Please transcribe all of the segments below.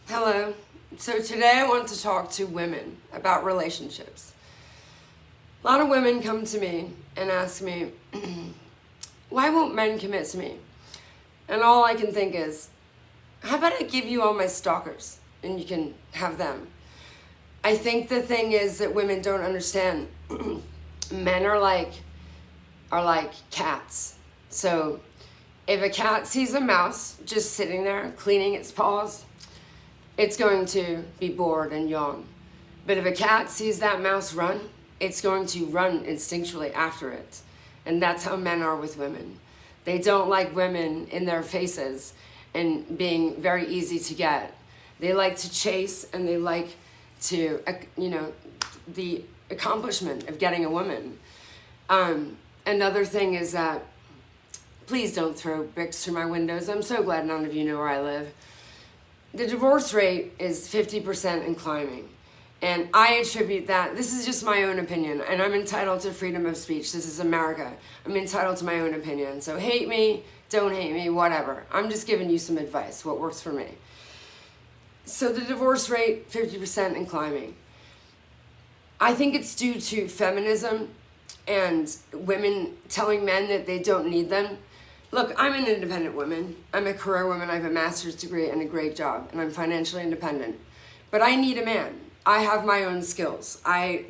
Hello. So today I want to talk to women about relationships. A lot of women come to me and ask me, why won't men commit to me? And all I can think is, how about I give you all my stalkers and you can have them? I think the thing is that women don't understand. Men are like cats. So if a cat sees a mouse just sitting there cleaning its paws, it's going to be bored and yawn. But if a cat sees that mouse run, it's going to run instinctually after it. And that's how men are with women. They don't like women in their faces and being very easy to get. They like to chase, and they like to, the accomplishment of getting a woman. Another thing is that, please don't throw bricks through my windows. I'm so glad none of you know where I live. The divorce rate is 50% and climbing. And I attribute that, this is just my own opinion, and I'm entitled to freedom of speech. This is America. I'm entitled to my own opinion. So hate me, don't hate me, whatever. I'm just giving you some advice, what works for me. So the divorce rate, 50% and climbing. I think it's due to feminism and women telling men that they don't need them. Look, I'm an independent woman. I'm a career woman. I have a master's degree and a great job, and I'm financially independent. But I need a man. I have my own skills. I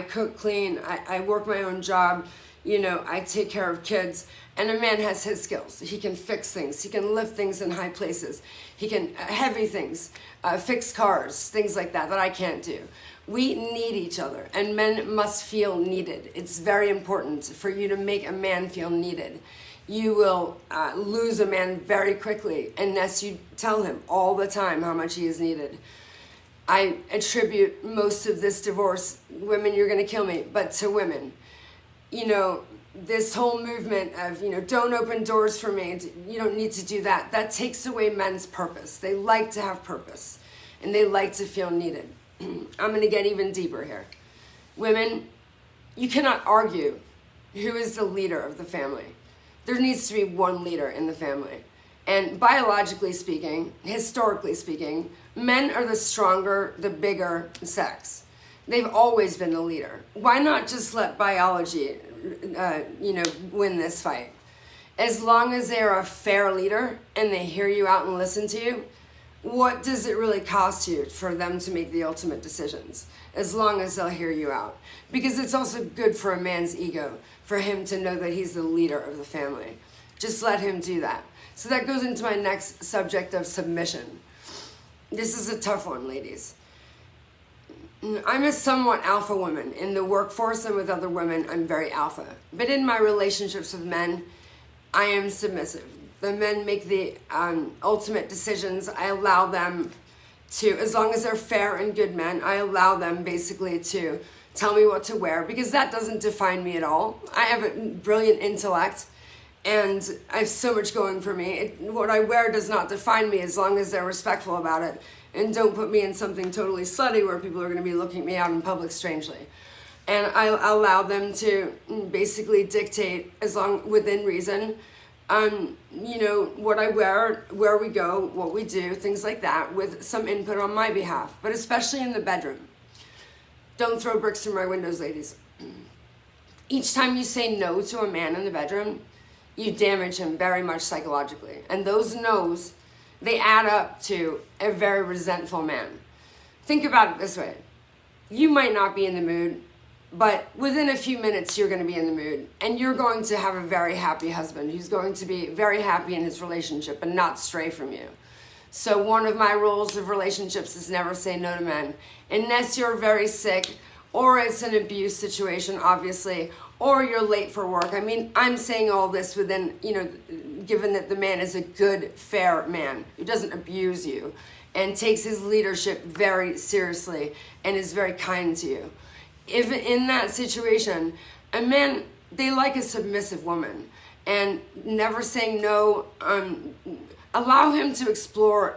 cook, clean, I work my own job, I take care of kids, and a man has his skills. He can fix things. He can lift things in high places. He can, heavy things, fix cars, things like that I can't do. We need each other, and men must feel needed. It's very important for you to make a man feel needed. You will lose a man very quickly unless you tell him all the time how much he is needed. I attribute most of this divorce, women, you're gonna kill me, but to women. This whole movement of, don't open doors for me, you don't need to do that. That takes away men's purpose. They like to have purpose, and they like to feel needed. I'm gonna get even deeper here. Women, you cannot argue who is the leader of the family. There needs to be one leader in the family. And biologically speaking, historically speaking, men are the stronger, the bigger sex. They've always been the leader. Why not just let biology, win this fight? As long as they're a fair leader and they hear you out and listen to you, what does it really cost you for them to make the ultimate decisions? As long as they'll hear you out. Because it's also good for a man's ego, for him to know that he's the leader of the family. Just let him do that. So that goes into my next subject of submission. This is a tough one, ladies. I'm a somewhat alpha woman. In the workforce and with other women, I'm very alpha. But in my relationships with men, I am submissive. The men make the ultimate decisions. I allow them to, as long as they're fair and good men, I allow them basically to tell me what to wear, because that doesn't define me at all. I have a brilliant intellect, and I have so much going for me. What I wear does not define me, as long as they're respectful about it and don't put me in something totally slutty where people are going to be looking me out in public strangely. And I allow them to basically dictate, as long within reason, what I wear, where we go, what we do, things like that, with some input on my behalf, but especially in the bedroom. Don't throw bricks through my windows, ladies. Each time you say no to a man in the bedroom, you damage him very much psychologically. And those no's, they add up to a very resentful man. Think about it this way. You might not be in the mood, but within a few minutes, you're going to be in the mood. And you're going to have a very happy husband who's going to be very happy in his relationship and not stray from you. So one of my rules of relationships is never say no to men. Unless you're very sick, or it's an abuse situation, obviously, or you're late for work. I mean, I'm saying all this within, given that the man is a good, fair man who doesn't abuse you and takes his leadership very seriously and is very kind to you. If in that situation, a man, they like a submissive woman, and never saying no, allow him to explore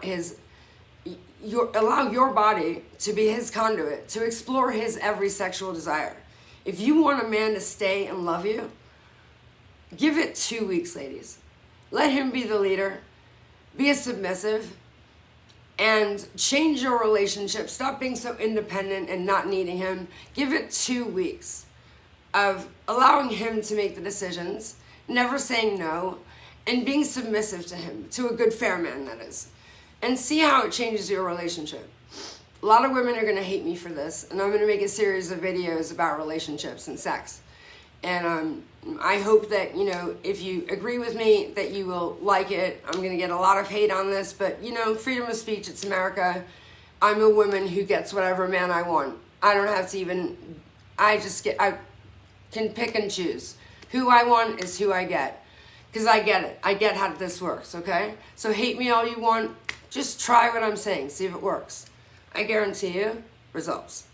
allow your body to be his conduit, to explore his every sexual desire. If you want a man to stay and love you, give it 2 weeks, ladies. Let him be the leader. Be a submissive. and change your relationship. Stop being so independent and not needing him. Give it 2 weeks of allowing him to make the decisions, never saying no, and being submissive to him, to a good, fair man, that is. And see how it changes your relationship. A lot of women are going to hate me for this, and I'm going to make a series of videos about relationships and sex. And I hope that, you know, if you agree with me, that you will like it. I'm going to get a lot of hate on this, but, you know, freedom of speech, it's America. I'm a woman who gets whatever man I want. I don't have to even, I can pick and choose. Who I want is who I get. Because I get it. I get how this works, okay? So hate me all you want. Just try what I'm saying. See if it works. I guarantee you, results.